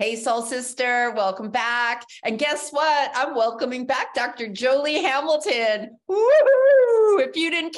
Hey, soul sister, welcome back. And guess what? I'm welcoming back Dr. Joli Hamilton. Woo-hoo! If you didn't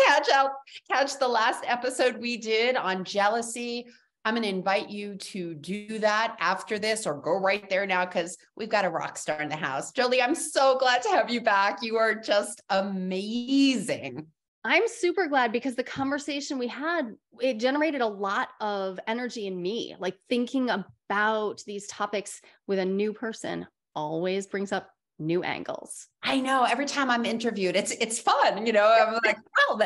catch the last episode we did on jealousy, I'm going to invite you to do that after this, or go right there now, because we've got a rock star in the house. Joli, I'm so glad to have you back. You are just amazing. I'm super glad, because the conversation we had, it generated a lot of energy in me. Like, thinking about these topics with a new person always brings up new angles. I know. Every time I'm interviewed, it's fun. I'm like, wow,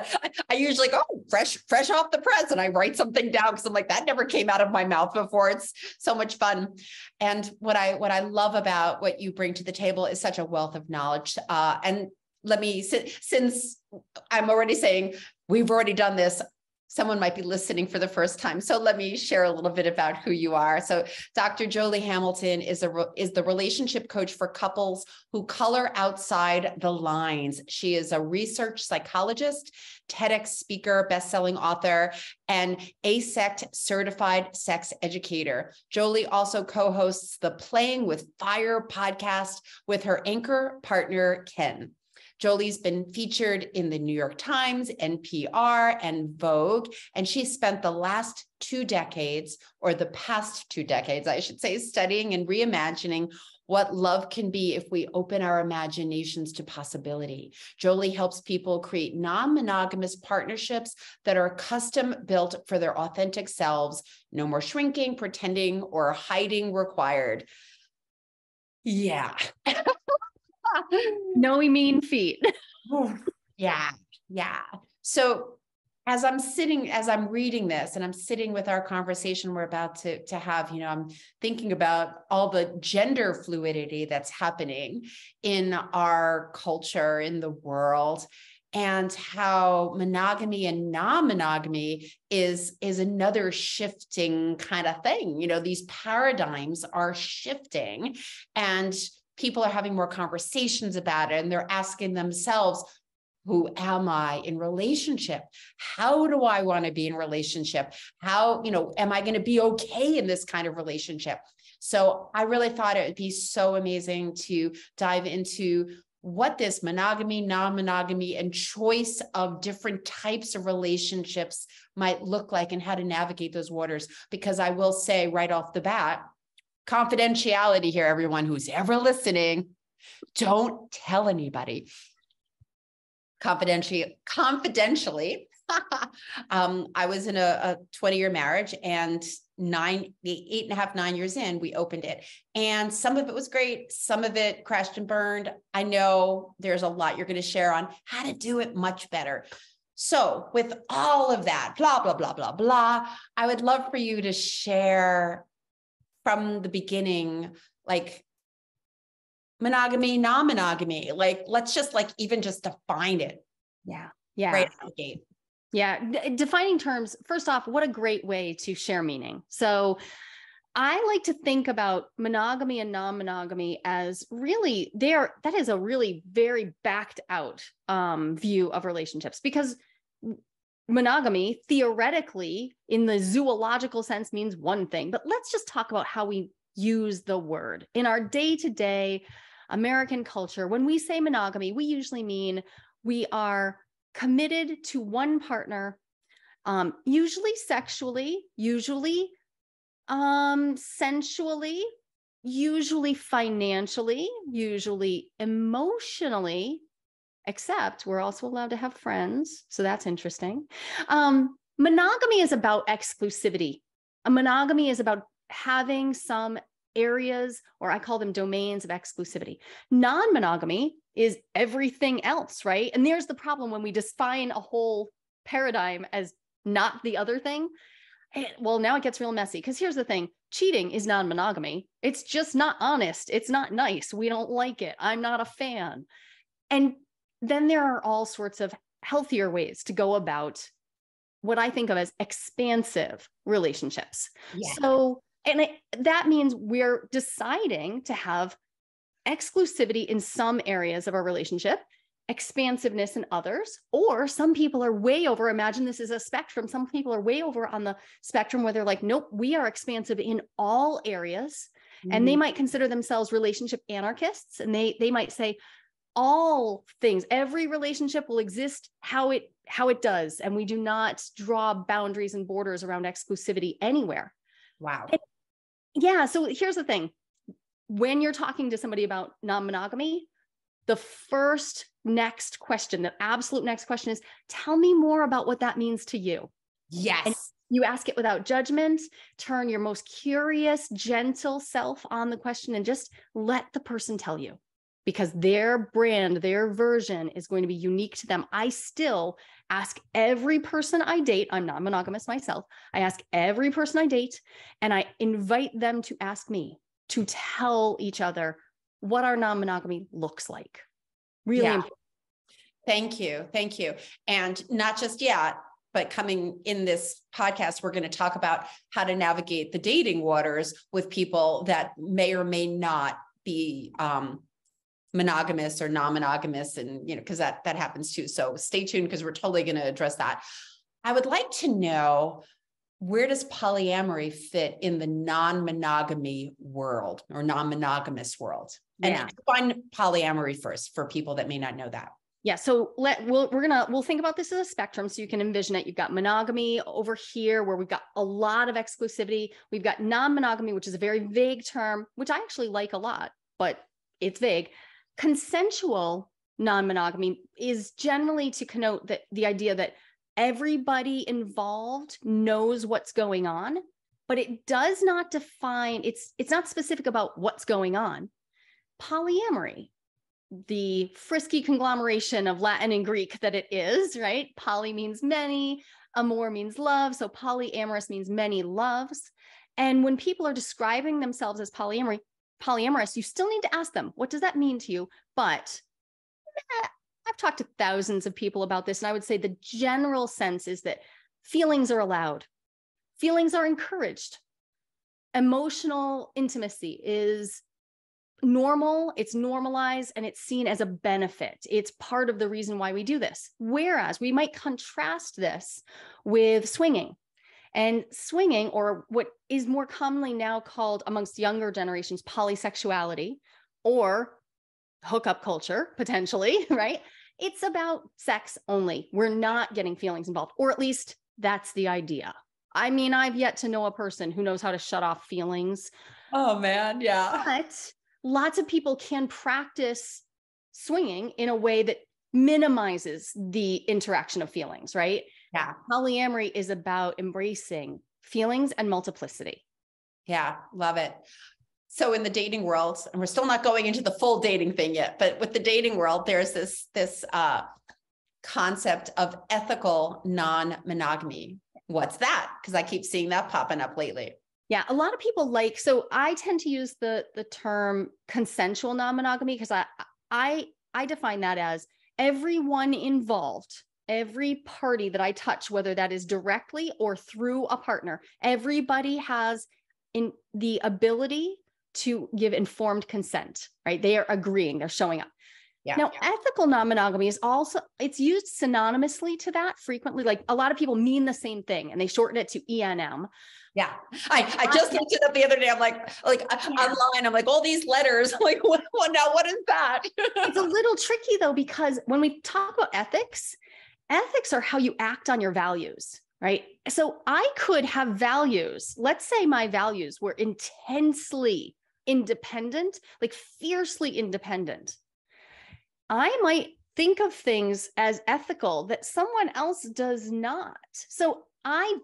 I usually go fresh off the press, and I write something down because I'm like, that never came out of my mouth before. It's so much fun. And what I love about what you bring to the table is such a wealth of knowledge. And let me, since I'm already saying we've already done this, someone might be listening for the first time. So let me share a little bit about who you are. So Dr. Joli Hamilton is the relationship coach for couples who color outside the lines. She is a research psychologist, TEDx speaker, best-selling author, and AASECT certified sex educator. Joli also co-hosts the Playing with Fire podcast with her anchor partner, Ken. Joli's been featured in the New York Times, NPR, and Vogue, and she spent the past 2 decades, I should say, studying and reimagining what love can be if we open our imaginations to possibility. Joli helps people create non-monogamous partnerships that are custom built for their authentic selves. No more shrinking, pretending, or hiding required. Yeah. No mean feat. Yeah. So as I'm reading this, and I'm sitting with our conversation we're about to have, I'm thinking about all the gender fluidity that's happening in our culture, in the world, and how monogamy and non-monogamy is another shifting kind of thing. These paradigms are shifting, and people are having more conversations about it, and they're asking themselves, who am I in relationship? How do I want to be in relationship? How, am I going to be okay in this kind of relationship? So I really thought it would be so amazing to dive into what this monogamy, non-monogamy, and choice of different types of relationships might look like, and how to navigate those waters. Because I will say right off the bat, confidentiality here, everyone who's ever listening, don't tell anybody. Confidentially, I was in a 20-year marriage, and 8.5, 9 years in, we opened it. And some of it was great. Some of it crashed and burned. I know there's a lot you're going to share on how to do it much better. So with all of that, blah, blah, blah, blah, blah, I would love for you to share from the beginning, like monogamy, non-monogamy, like, let's just even just define it. Yeah. Right out the gate. Yeah. Defining terms, first off, what a great way to share meaning. So I like to think about monogamy and non-monogamy as really that is a really very backed out view of relationships, because monogamy theoretically in the zoological sense means one thing, but let's just talk about how we use the word in our day-to-day American culture. When we say monogamy, we usually mean we are committed to one partner, usually sexually, usually sensually, usually financially, usually emotionally, except we're also allowed to have friends. So that's interesting. Monogamy is about exclusivity. Monogamy is about having some areas, or I call them domains of exclusivity. Non-monogamy is everything else, right? And there's the problem when we define a whole paradigm as not the other thing. Well, now it gets real messy, because here's the thing. Cheating is non-monogamy. It's just not honest. It's not nice. We don't like it. I'm not a fan. And then there are all sorts of healthier ways to go about what I think of as expansive relationships. Yeah. So, that means we're deciding to have exclusivity in some areas of our relationship, expansiveness in others, or some people are way over. Imagine this is a spectrum. Some people are way over on the spectrum where they're like, nope, we are expansive in all areas. And they might consider themselves relationship anarchists. And they might say all things, every relationship will exist how it does. And we do not draw boundaries and borders around exclusivity anywhere. Wow. And yeah. So here's the thing. When you're talking to somebody about non-monogamy, the absolute next question is, tell me more about what that means to you. Yes. And you ask it without judgment, turn your most curious, gentle self on the question and just let the person tell you, because their brand, their version is going to be unique to them. I still ask every person I date, I'm not monogamous myself. I ask every person I date and I invite them to ask me to tell each other what our non-monogamy looks like. Really important. Thank you. Thank you. And not just yet, but coming in this podcast, we're going to talk about how to navigate the dating waters with people that may or may not be monogamous or non-monogamous. And, because that happens too. So stay tuned, because we're totally going to address that. I would like to know, where does polyamory fit in the non-monogamy world or non-monogamous world? And define polyamory first for people that may not know that. Yeah. So we'll think about this as a spectrum so you can envision it. You've got monogamy over here where we've got a lot of exclusivity. We've got non-monogamy, which is a very vague term, which I actually like a lot, but it's vague. Consensual non-monogamy is generally to connote that the idea that everybody involved knows what's going on, but it does not define, it's not specific about what's going on. Polyamory, the frisky conglomeration of Latin and Greek that it is, right? Poly means many, amor means love. So polyamorous means many loves. And when people are describing themselves as polyamorous, you still need to ask them, what does that mean to you? But I've talked to thousands of people about this, and I would say the general sense is that feelings are allowed. Feelings are encouraged. Emotional intimacy is normal, it's normalized, and it's seen as a benefit. It's part of the reason why we do this. Whereas we might contrast this with swinging. And swinging, or what is more commonly now called amongst younger generations, polysexuality, or hookup culture, potentially, right? It's about sex only. We're not getting feelings involved, or at least that's the idea. I mean, I've yet to know a person who knows how to shut off feelings. Oh man, yeah. But lots of people can practice swinging in a way that minimizes the interaction of feelings, right? Yeah. Polyamory is about embracing feelings and multiplicity. Yeah, love it. So in the dating world, and we're still not going into the full dating thing yet, but with the dating world, there's this concept of ethical non-monogamy. What's that? Because I keep seeing that popping up lately. Yeah, a lot of people so I tend to use the term consensual non-monogamy because I define that as everyone involved, every party that I touch, whether that is directly or through a partner, everybody has the ability to give informed consent, right? They are agreeing, they're showing up. Yeah. Now, ethical non-monogamy is also, it's used synonymously to that frequently. Like a lot of people mean the same thing and they shorten it to ENM. Yeah. I just looked it up the other day. I'm like online, I'm like, all these letters, I'm like, what is that? It's a little tricky though, because when we talk about ethics are how you act on your values, right? So I could have values. Let's say my values were intensely independent, like fiercely independent. I might think of things as ethical that someone else does not. So I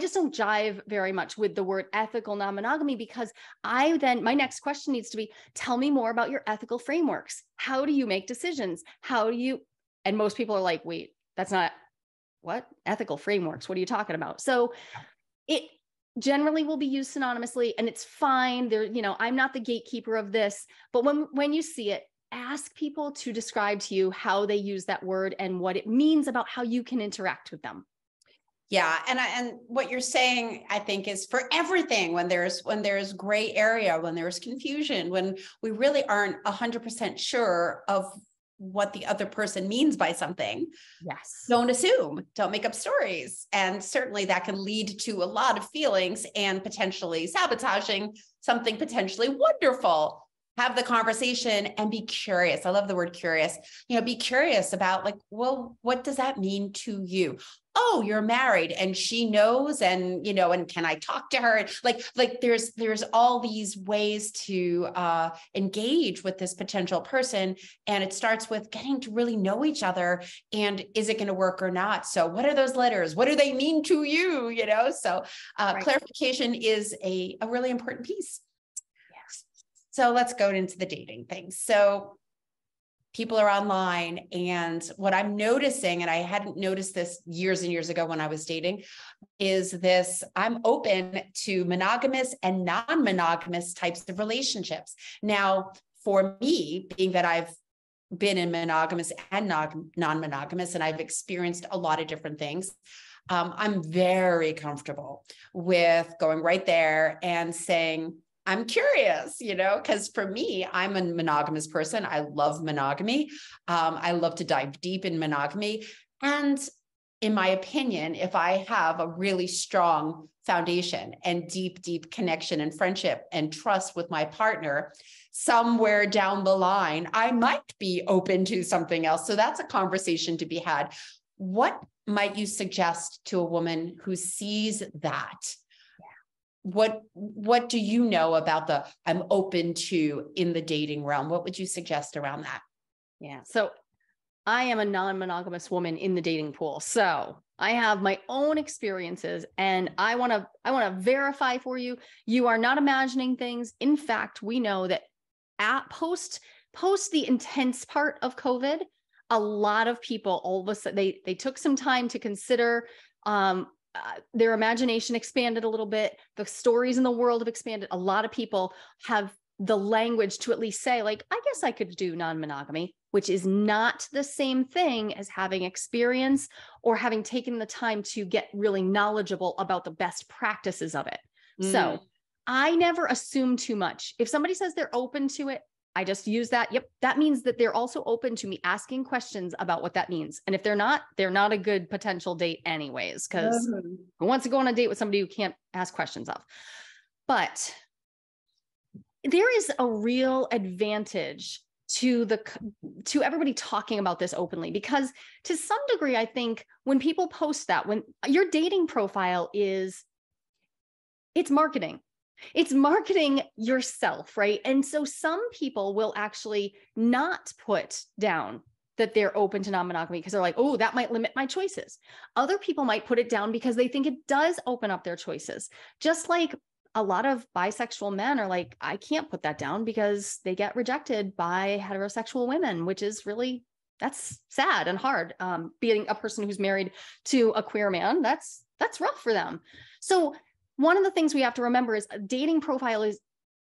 just don't jive very much with the word ethical non-monogamy, because my next question needs to be, tell me more about your ethical frameworks. How do you make decisions? And most people are like, wait, that's not what ethical frameworks. What are you talking about? So it generally will be used synonymously, and it's fine. I'm not the gatekeeper of this, but when you see it, ask people to describe to you how they use that word and what it means about how you can interact with them. Yeah. And what you're saying, I think, is for everything, when there's gray area, when there's confusion, when we really aren't 100% sure of what the other person means by something. Yes. Don't assume, don't make up stories. And certainly that can lead to a lot of feelings and potentially sabotaging something potentially wonderful. Have the conversation and be curious. I love the word curious. Be curious about like, well, what does that mean to you? Oh, you're married and she knows, and and can I talk to her? Like there's all these ways to engage with this potential person. And it starts with getting to really know each other. And is it going to work or not? So what are those letters? What do they mean to you? So Right. clarification is a really important piece. So let's go into the dating thing. So people are online, and what I'm noticing, and I hadn't noticed this years and years ago when I was dating, is this: I'm open to monogamous and non-monogamous types of relationships. Now, for me, being that I've been in monogamous and non-monogamous, and I've experienced a lot of different things, I'm very comfortable with going right there and saying, I'm curious, because for me, I'm a monogamous person. I love monogamy. I love to dive deep in monogamy. And in my opinion, if I have a really strong foundation and deep, deep connection and friendship and trust with my partner, somewhere down the line, I might be open to something else. So that's a conversation to be had. What might you suggest to a woman who sees that? What do you know about the I'm open to in the dating realm? What would you suggest around that? Yeah. So I am a non-monogamous woman in the dating pool. So I have my own experiences, and I want to verify for you, you are not imagining things. In fact, we know that at post the intense part of COVID, a lot of people all of a sudden they took some time to consider, their imagination expanded a little bit. The stories in the world have expanded. A lot of people have the language to at least say, like, I guess I could do non-monogamy, which is not the same thing as having experience or having taken the time to get really knowledgeable about the best practices of it. So I never assume too much. If somebody says they're open to it, I just use that. Yep. That means that they're also open to me asking questions about what that means. And if they're not a good potential date anyways, because who wants to go on a date with somebody who can't ask questions of? But there is a real advantage to everybody talking about this openly, because to some degree, I think when people post that, when your dating profile it's marketing. It's marketing yourself, right? And so some people will actually not put down that they're open to non-monogamy because they're like, oh, that might limit my choices. Other people might put it down because they think it does open up their choices. Just like a lot of bisexual men are like, I can't put that down because they get rejected by heterosexual women, which is really, that's sad and hard. Being a person who's married to a queer man, that's rough for them. So one of the things we have to remember is a dating profile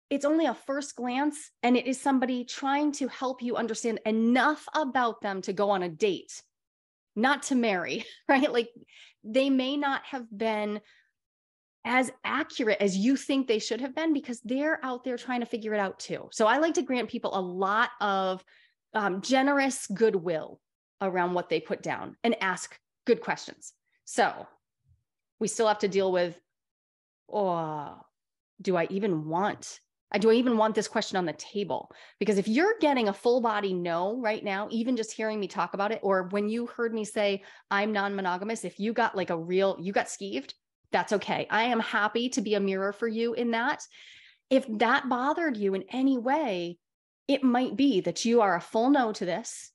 it's only a first glance, and it is somebody trying to help you understand enough about them to go on a date, not to marry, right? Like they may not have been as accurate as you think they should have been because they're out there trying to figure it out too. So I like to grant people a lot of generous goodwill around what they put down and ask good questions. So we still have to deal with, do I even want this question on the table? Because if you're getting a full body no right now, even just hearing me talk about it, or when you heard me say I'm non-monogamous, if you got like you got skeeved, that's okay. I am happy to be a mirror for you in that. If that bothered you in any way, it might be that you are a full no to this,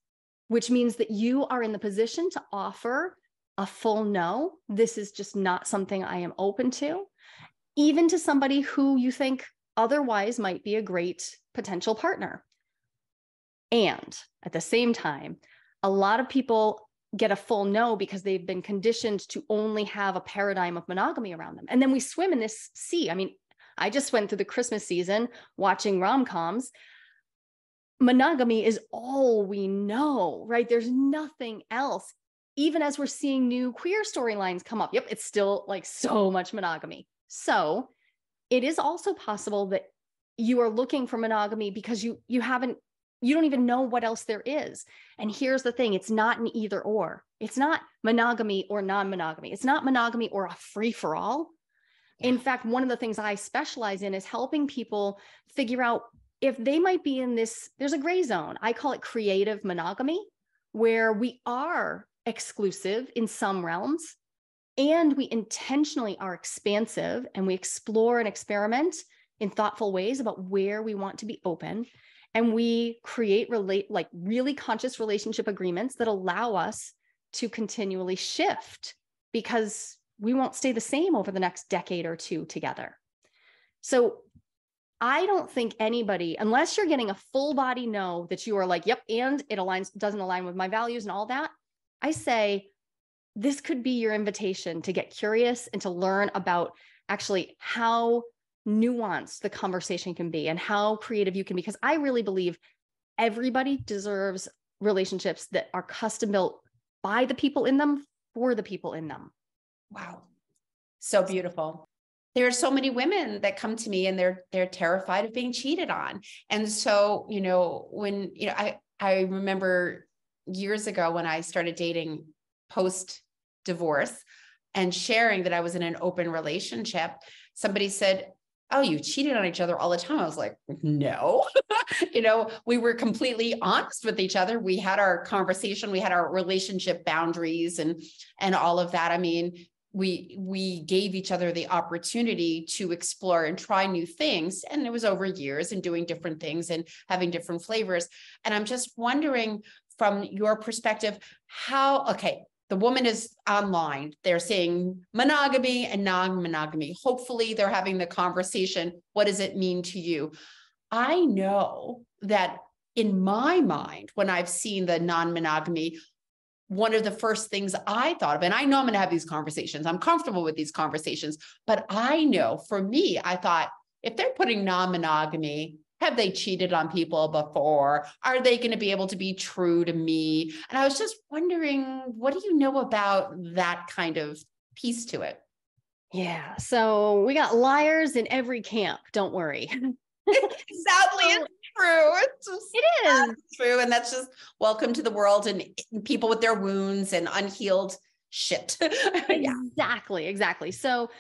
which means that you are in the position to offer a full no. This is just not something I am open to, even to somebody who you think otherwise might be a great potential partner. And at the same time, a lot of people get a full no because they've been conditioned to only have a paradigm of monogamy around them. And then we swim in this sea. I mean, I just went through the Christmas season watching rom-coms. Monogamy is all we know, right? There's nothing else. Even as we're seeing new queer storylines come up, yep, it's still like so much monogamy. So it is also possible that you are looking for monogamy because you don't even know what else there is. And here's the thing, it's not an either or. It's not monogamy or non-monogamy. It's not monogamy or a free-for-all. In fact, one of the things I specialize in is helping people figure out if they might be in this, there's a gray zone. I call it creative monogamy, where we are exclusive in some realms and we intentionally are expansive and we explore and experiment in thoughtful ways about where we want to be open. And we create really conscious relationship agreements that allow us to continually shift, because we won't stay the same over the next decade or two together. So I don't think anybody, unless you're getting a full body no that you are like, yep, and it doesn't align with my values and all that, I say this could be your invitation to get curious and to learn about actually how nuanced the conversation can be and how creative you can be. Because I really believe everybody deserves relationships that are custom built by the people in them, for the people in them. Wow. So beautiful. There are so many women that come to me and they're terrified of being cheated on. And so, when, I remember years ago when I started dating post-divorce and sharing that I was in an open relationship, somebody said, oh, you cheated on each other all the time. I was like, no, we were completely honest with each other. We had our conversation, we had our relationship boundaries and all of that. I mean, we gave each other the opportunity to explore and try new things. And it was over years and doing different things and having different flavors. And I'm just wondering from your perspective, the woman is online. They're saying monogamy and non-monogamy. Hopefully they're having the conversation. What does it mean to you? I know that in my mind, when I've seen the non-monogamy, one of the first things I thought of, and I know I'm going to have these conversations, I'm comfortable with these conversations, but I know for me, I thought, if they're putting non-monogamy, have they cheated on people before? Are they going to be able to be true to me? And I was just wondering, what do you know about that kind of piece to it? Yeah. So we got liars in every camp. Don't worry. Sadly, it's true. It is true. And that's just welcome to the world and people with their wounds and unhealed shit. Exactly. So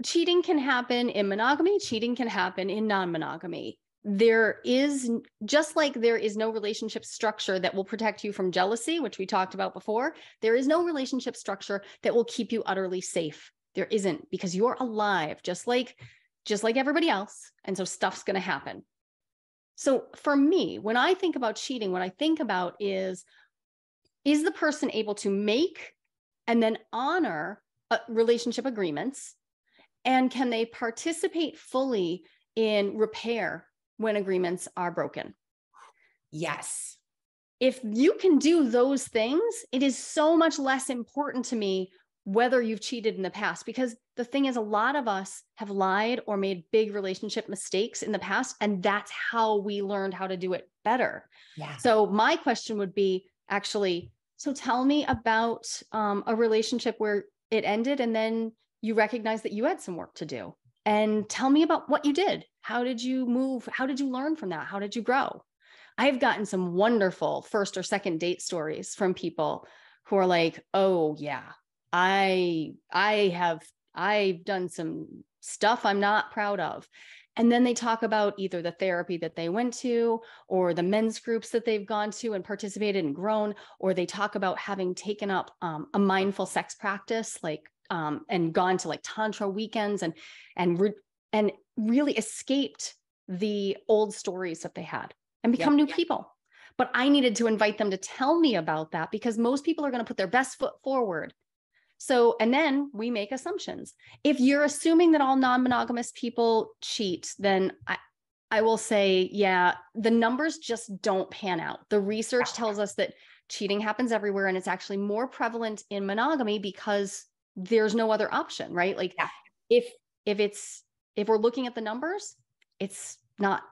cheating can happen in monogamy. Cheating can happen in non-monogamy. There is, just like there is no relationship structure that will protect you from jealousy, which we talked about before, there is no relationship structure that will keep you utterly safe. There isn't, because you're alive, just like everybody else. And so stuff's going to happen. So for me, when I think about cheating, what I think about is the person able to make and then honor relationship agreements? And can they participate fully in repair when agreements are broken? Yes. If you can do those things, it is so much less important to me whether you've cheated in the past, because the thing is, a lot of us have lied or made big relationship mistakes in the past, and that's how we learned how to do it better. Yeah. So my question would be, actually, so tell me about a relationship where it ended and then you recognize that you had some work to do. And tell me about what you did. How did you move? How did you learn from that? How did you grow? I've gotten some wonderful first or second date stories from people who are like, oh yeah, I've done some stuff I'm not proud of. And then they talk about either the therapy that they went to or the men's groups that they've gone to and participated and grown, or they talk about having taken up a mindful sex practice, and gone to like tantra weekends and really escaped the old stories that they had and become new people. But I needed to invite them to tell me about that, because most people are going to put their best foot forward. So, and then we make assumptions. If you're assuming that all non-monogamous people cheat, then I will say, yeah, the numbers just don't pan out. The research tells us that cheating happens everywhere, and it's actually more prevalent in monogamy because there's no other option, right? Like if we're looking at the numbers, it's not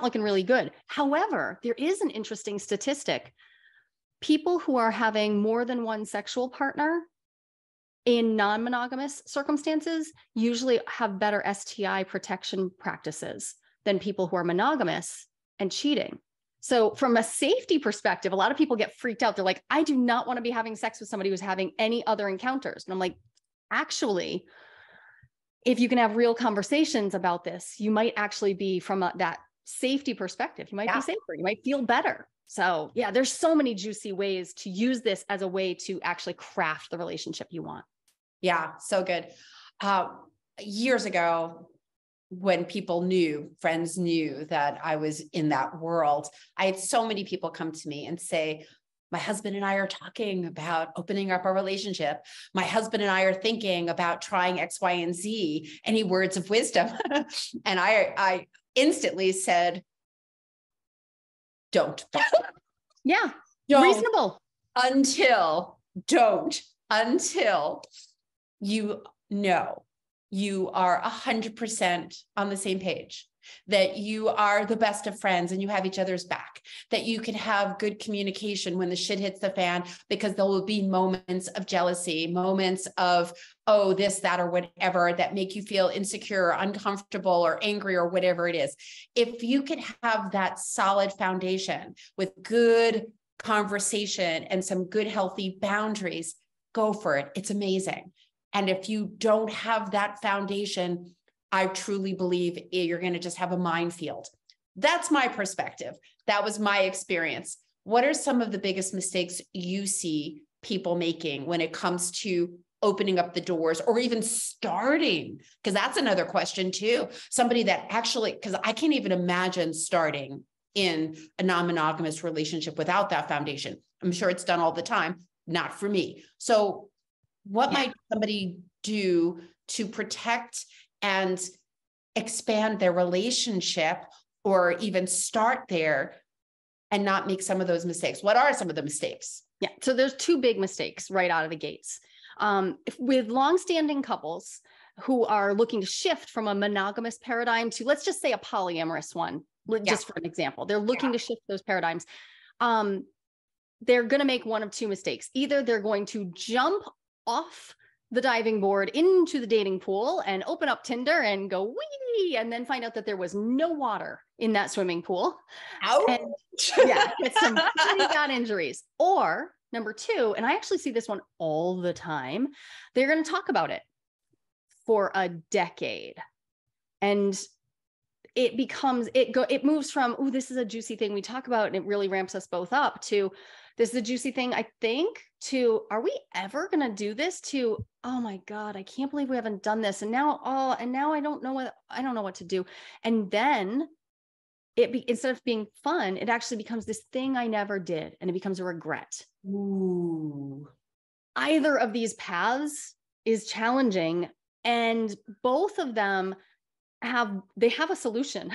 looking really good. However, there is an interesting statistic. People who are having more than one sexual partner in non-monogamous circumstances usually have better STI protection practices than people who are monogamous and cheating. So from a safety perspective, a lot of people get freaked out. They're like, I do not want to be having sex with somebody who's having any other encounters. And I'm like, actually, if you can have real conversations about this, you might actually be from that safety perspective. You might be safer. You might feel better. So yeah, there's so many juicy ways to use this as a way to actually craft the relationship you want. Yeah, so good. Years ago, when friends knew that I was in that world, I had so many people come to me and say, my husband and I are talking about opening up our relationship. My husband and I are thinking about trying X, Y, and Z. Any words of wisdom? And I instantly said, don't. Yeah. Don't. Reasonable. Until you know you are 100% on the same page, that you are the best of friends and you have each other's back, that you can have good communication when the shit hits the fan, because there will be moments of jealousy, moments of, oh, this, that, or whatever that make you feel insecure, uncomfortable, or angry, or whatever it is. If you can have that solid foundation with good conversation and some good, healthy boundaries, go for it. It's amazing. And if you don't have that foundation, I truly believe you're going to just have a minefield. That's my perspective. That was my experience. What are some of the biggest mistakes you see people making when it comes to opening up the doors, or even starting? Because that's another question too. Somebody that actually, because I can't even imagine starting in a non-monogamous relationship without that foundation. I'm sure it's done all the time. Not for me. So what might somebody do to protect and expand their relationship, or even start there and not make some of those mistakes? What are some of the mistakes? Yeah. So there's two big mistakes right out of the gates. With longstanding couples who are looking to shift from a monogamous paradigm to, let's just say, a polyamorous one, just for an example, they're looking to shift those paradigms. They're going to make one of two mistakes. Either they're going to jump off the diving board into the dating pool and open up Tinder and go wee, and then find out that there was no water in that swimming pool. Ouch. And get some pretty bad injuries. Or number two, and I actually see this one all the time, they're going to talk about it for a decade. And it becomes, it moves from, oh, this is a juicy thing we talk about, and it really ramps us both up, to this is a juicy thing, I think, to, are we ever going to do this, to, oh my God, I can't believe we haven't done this. And now, I don't know what to do. And then instead of being fun, it actually becomes this thing I never did. And it becomes a regret. Ooh. Either of these paths is challenging, and both of them have a solution.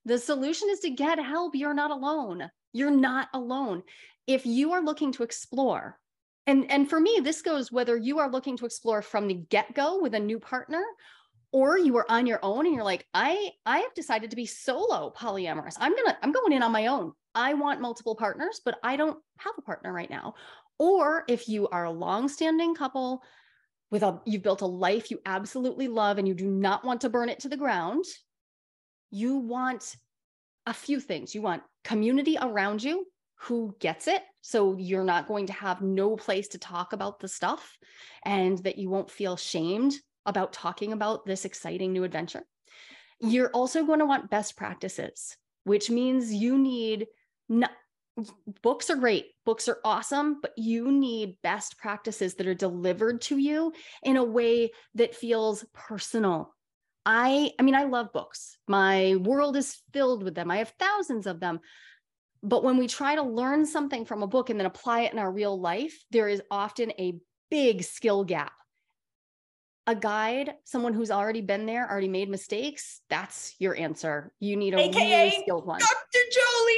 The solution is to get help. You're not alone. You're not alone. If you are looking to explore, and for me, this goes whether you are looking to explore from the get-go with a new partner, or you are on your own and you're like, I have decided to be solo polyamorous. I'm going in on my own. I want multiple partners, but I don't have a partner right now. Or if you are a long-standing couple you've built a life you absolutely love and you do not want to burn it to the ground, you want a few things. You want community around you who gets it, so you're not going to have no place to talk about the stuff, and that you won't feel shamed about talking about this exciting new adventure. You're also going to want best practices, which means you need books are great. Books are awesome, but you need best practices that are delivered to you in a way that feels personal. I mean, I love books. My world is filled with them. I have thousands of them. But when we try to learn something from a book and then apply it in our real life, there is often a big skill gap. A guide, someone who's already been there, already made mistakes, that's your answer. You need a really skilled one. Dr. Joli.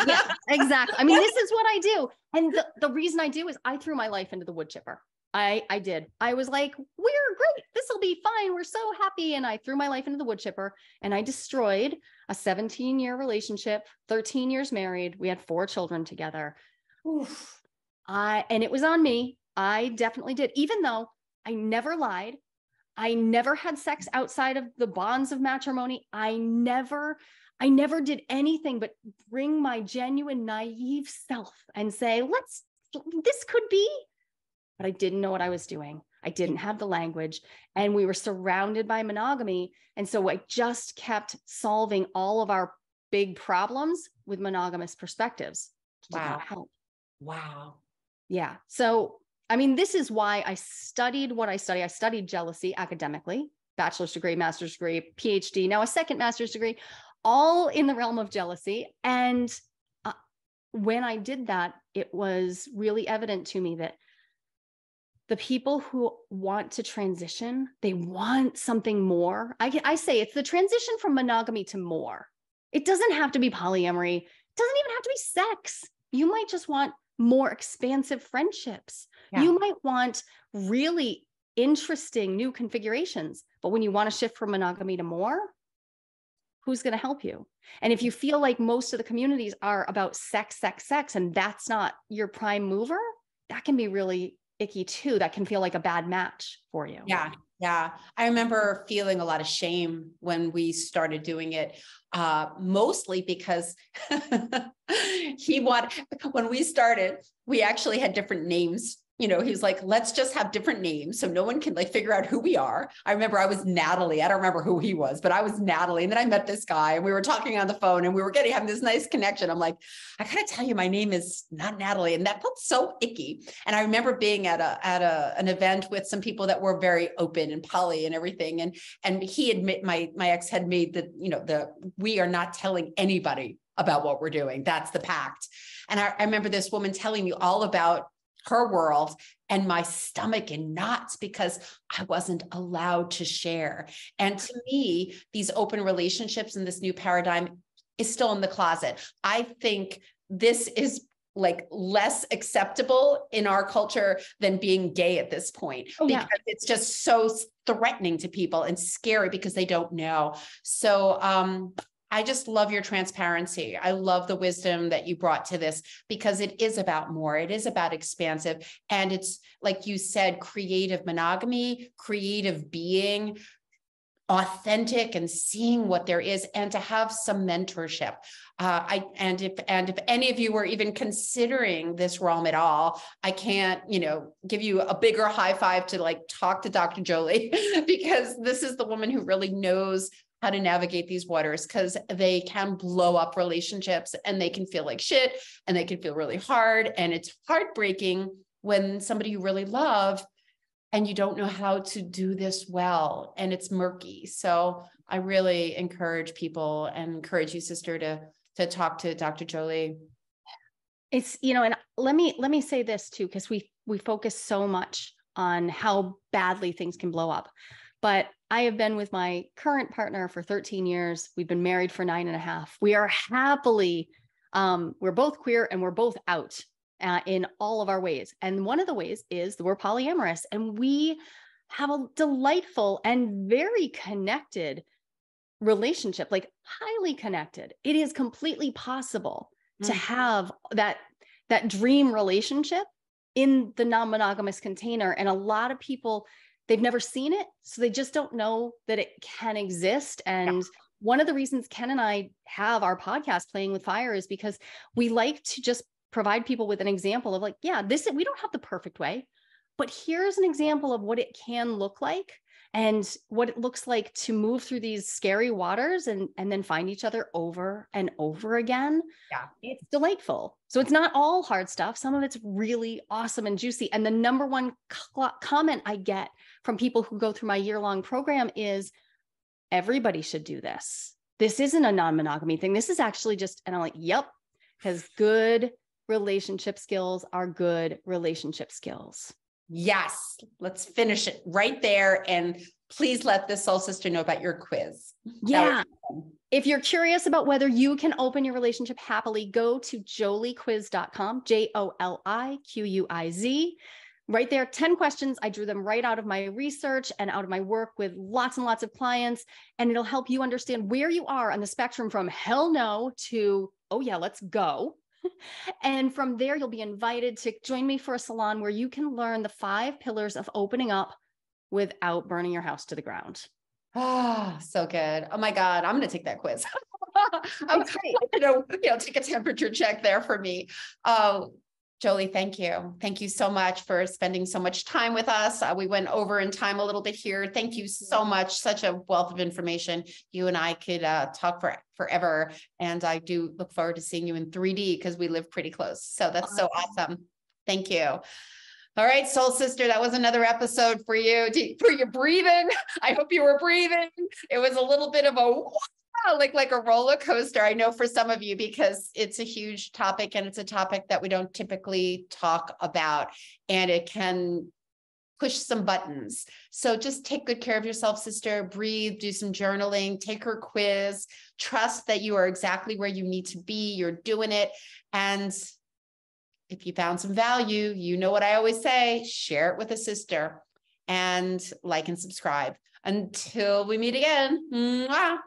Yeah, exactly. I mean, this is what I do. And the reason I do is I threw my life into the wood chipper. I did. I was like, we're great. This will be fine. We're so happy. And I threw my life into the wood chipper, and I destroyed a 17-year relationship, 13 years married. We had 4 children together. Oof. And it was on me. I definitely did. Even though I never lied. I never had sex outside of the bonds of matrimony. I never did anything but bring my genuine, naive self and say, this could be. But I didn't know what I was doing. I didn't have the language, and we were surrounded by monogamy. And so I just kept solving all of our big problems with monogamous perspectives. Did not help. Wow. Yeah. So, I mean, this is why I studied what I studied. I studied jealousy academically, bachelor's degree, master's degree, PhD, now a second master's degree, all in the realm of jealousy. And when I did that, it was really evident to me that the people who want to transition, they want something more. I say it's the transition from monogamy to more. It doesn't have to be polyamory. It doesn't even have to be sex. You might just want more expansive friendships. Yeah. You might want really interesting new configurations. But when you want to shift from monogamy to more, who's going to help you? And if you feel like most of the communities are about sex, and that's not your prime mover, that can be really icky too. That can feel like a bad match for you. Yeah. Yeah. I remember feeling a lot of shame when we started doing it, mostly because when we started, we actually had different names. You know, he was like, let's just have different names so no one can like figure out who we are. I remember I was Natalie. I don't remember who he was, but I was Natalie. And then I met this guy and we were talking on the phone and we were having this nice connection. I'm like, I gotta tell you, my name is not Natalie. And that felt so icky. And I remember being at an event with some people that were very open and poly and everything. And my ex had made we are not telling anybody about what we're doing. That's the pact. And I remember this woman telling me all about her world and my stomach in knots because I wasn't allowed to share. And to me, these open relationships and this new paradigm is still in the closet. I think this is like less acceptable in our culture than being gay at this point, because it's just so threatening to people and scary because they don't know. So, I just love your transparency. I love the wisdom that you brought to this because it is about more. It is about expansive. And it's like you said, creative monogamy, creative being, authentic and seeing what there is, and to have some mentorship. If any of you were even considering this realm at all, I can't, give you a bigger high five to like talk to Dr. Joli because this is the woman who really knows how to navigate these waters, because they can blow up relationships and they can feel like shit and they can feel really hard. And it's heartbreaking when somebody you really love and you don't know how to do this well and it's murky. So I really encourage people and encourage you, sister, to talk to Dr. Joli. It's, and let me say this too, because we focus so much on how badly things can blow up. But I have been with my current partner for 13 years. We've been married for 9.5. We are happily, we're both queer and we're both out in all of our ways. And one of the ways is that we're polyamorous, and we have a delightful and very connected relationship, like highly connected. It is completely possible to have that dream relationship in the non-monogamous container. And a lot of people, they've never seen it, so they just don't know that it can exist. And one of the reasons Ken and I have our podcast, Playing with Fire, is because we like to just provide people with an example of like, we don't have the perfect way, but here's an example of what it can look like and what it looks like to move through these scary waters and then find each other over and over again. Yeah. It's delightful. So it's not all hard stuff. Some of it's really awesome and juicy. And the number one comment I get from people who go through my year-long program is, everybody should do this. This isn't a non-monogamy thing. This is actually just, and I'm like, yep, because good relationship skills are good relationship skills. Yes, let's finish it right there. And please let this soul sister know about your quiz. Yeah. If you're curious about whether you can open your relationship happily, go to joliquiz.com, JOLIQUIZ. Right there, 10 questions. I drew them right out of my research and out of my work with lots and lots of clients. And it'll help you understand where you are on the spectrum from hell no to, oh yeah, let's go. And from there, you'll be invited to join me for a salon where you can learn the 5 pillars of opening up without burning your house to the ground. Oh, so good. Oh my God. I'm going to take that quiz. It's great. Take a temperature check there for me. Joli, thank you. Thank you so much for spending so much time with us. We went over in time a little bit here. Thank you so much. Such a wealth of information. You and I could talk forever. And I do look forward to seeing you in 3D because we live pretty close. So that's so awesome. Thank you. All right, soul sister, that was another episode for you. For your breathing. I hope you were breathing. It was a little bit of a like a roller coaster, I know, for some of you, because it's a huge topic and it's a topic that we don't typically talk about, and it can push some buttons. So just take good care of yourself, sister. Breathe, do some journaling, take her quiz, trust that you are exactly where you need to be. You're doing it. And if you found some value, you know what I always say, share it with a sister, and like and subscribe. Until we meet again. Mwah.